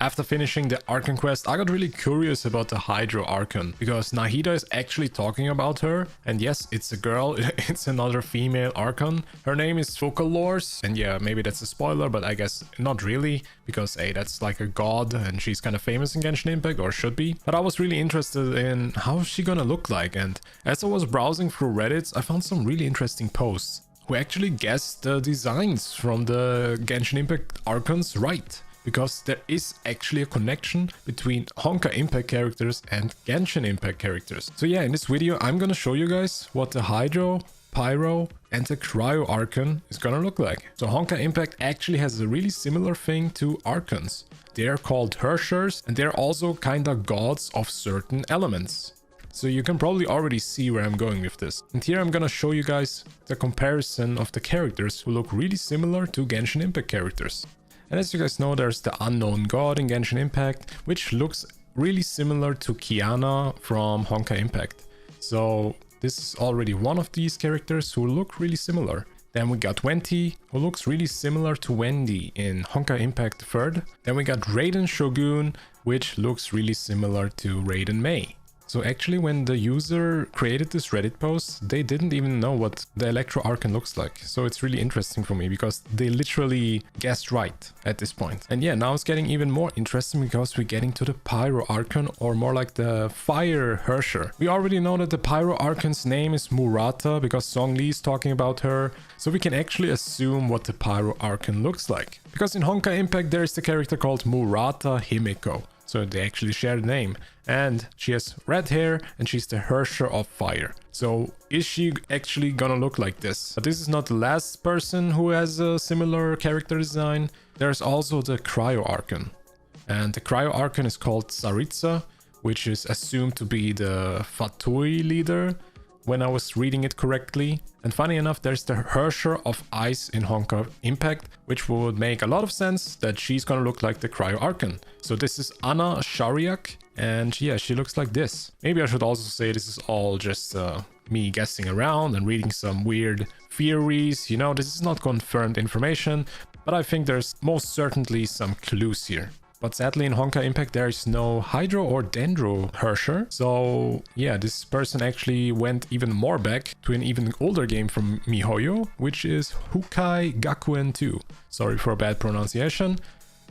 After finishing the Archon quest, I got really curious about the Hydro Archon, because Nahida is actually talking about her, and yes, it's a girl, it's another female Archon. Her name is Focalors, and yeah, maybe that's a spoiler, but I guess not really, because hey, that's like a god, and she's kind of famous in Genshin Impact, or should be. But I was really interested in how is she gonna look like, and as I was browsing through Reddit, I found some really interesting posts who actually guessed the designs from the Genshin Impact Archons right. Because there is actually a connection between Honkai Impact characters and Genshin Impact characters. So yeah, in this video I'm gonna show you guys what the Hydro, Pyro and the Cryo Archon is gonna look like. So Honkai Impact actually has a really similar thing to Archons. They are called Hershers and they're also kinda gods of certain elements. So you can probably already see where I'm going with this. And here I'm gonna show you guys the comparison of the characters who look really similar to Genshin Impact characters. And as you guys know, there's the unknown god in Genshin Impact, which looks really similar to Kiana from Honkai Impact. So this is already one of these characters who look really similar. Then we got Venti, who looks really similar to Wendy in Honkai Impact 3rd. Then we got Raiden Shogun, which looks really similar to Raiden Mei. So actually when the user created this Reddit post, they didn't even know what the Electro Archon looks like. So it's really interesting for me because they literally guessed right at this point. And yeah, now it's getting even more interesting because we're getting to the Pyro Archon, or more like the Fire Hersher. We already know that the Pyro Archon's name is Murata because Song Lee is talking about her. So we can actually assume what the Pyro Archon looks like. Because in Honkai Impact there is the character called Murata Himeko. So they actually share the name. And she has red hair and she's the Hersher of Fire. So is she actually gonna look like this? But this is not the last person who has a similar character design. There's also the Cryo Archon. And the Cryo Archon is called Tsaritsa, which is assumed to be the Fatui leader when I was reading it correctly. And funny enough, there's the Hersher of Ice in Honkai Impact, which would make a lot of sense that she's gonna look like the Cryo Archon. So this is Anna Shariak, and yeah, she looks like this. Maybe I should also say this is all just me guessing around and reading some weird theories. You know, this is not confirmed information, but I think there's most certainly some clues here. But sadly in Honkai Impact there is no Hydro or Dendro Hersher. So yeah, this person actually went even more back to an even older game from MiHoYo, which is Honkai Gakuen 2. Sorry for a bad pronunciation.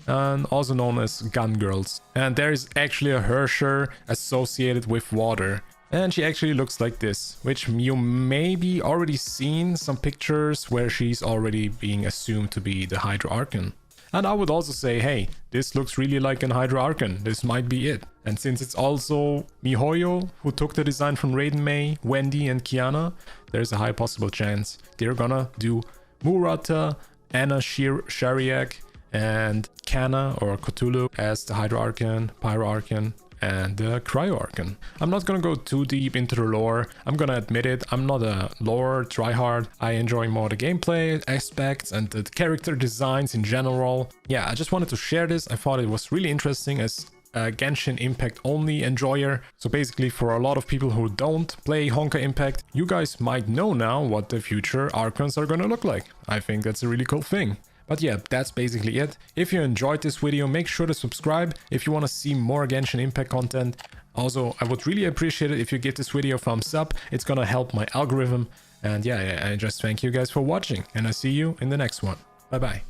And also known as Gun Girls. And there is actually a Hersher associated with water. And she actually looks like this, which you maybe already seen some pictures where she's already being assumed to be the Hydro Archon. And I would also say, hey, this looks really like an Hydro Archon. This might be it. And since it's also MiHoYo who took the design from Raiden Mei, Wendy and Kiana, there's a high possible chance they're gonna do Murata, Anna Shariak, and Kana or Cthulhu as the Hydro Archon, Pyro Archon, and the Cryo Archon. I'm not gonna go too deep into the lore. I'm gonna admit it, I'm not a lore tryhard. I enjoy more the gameplay aspects and the character designs in general. Yeah, I just wanted to share this. I thought it was really interesting as a Genshin Impact only enjoyer. So basically for a lot of people who don't play Honkai Impact, you guys might know now what the future Archons are gonna look like. I think that's a really cool thing. But yeah, that's basically it. If you enjoyed this video, make sure to subscribe if you want to see more Genshin Impact content. Also, I would really appreciate it if you give this video a thumbs up. It's gonna help my algorithm. And yeah, I just thank you guys for watching, and I see you in the next one. Bye bye.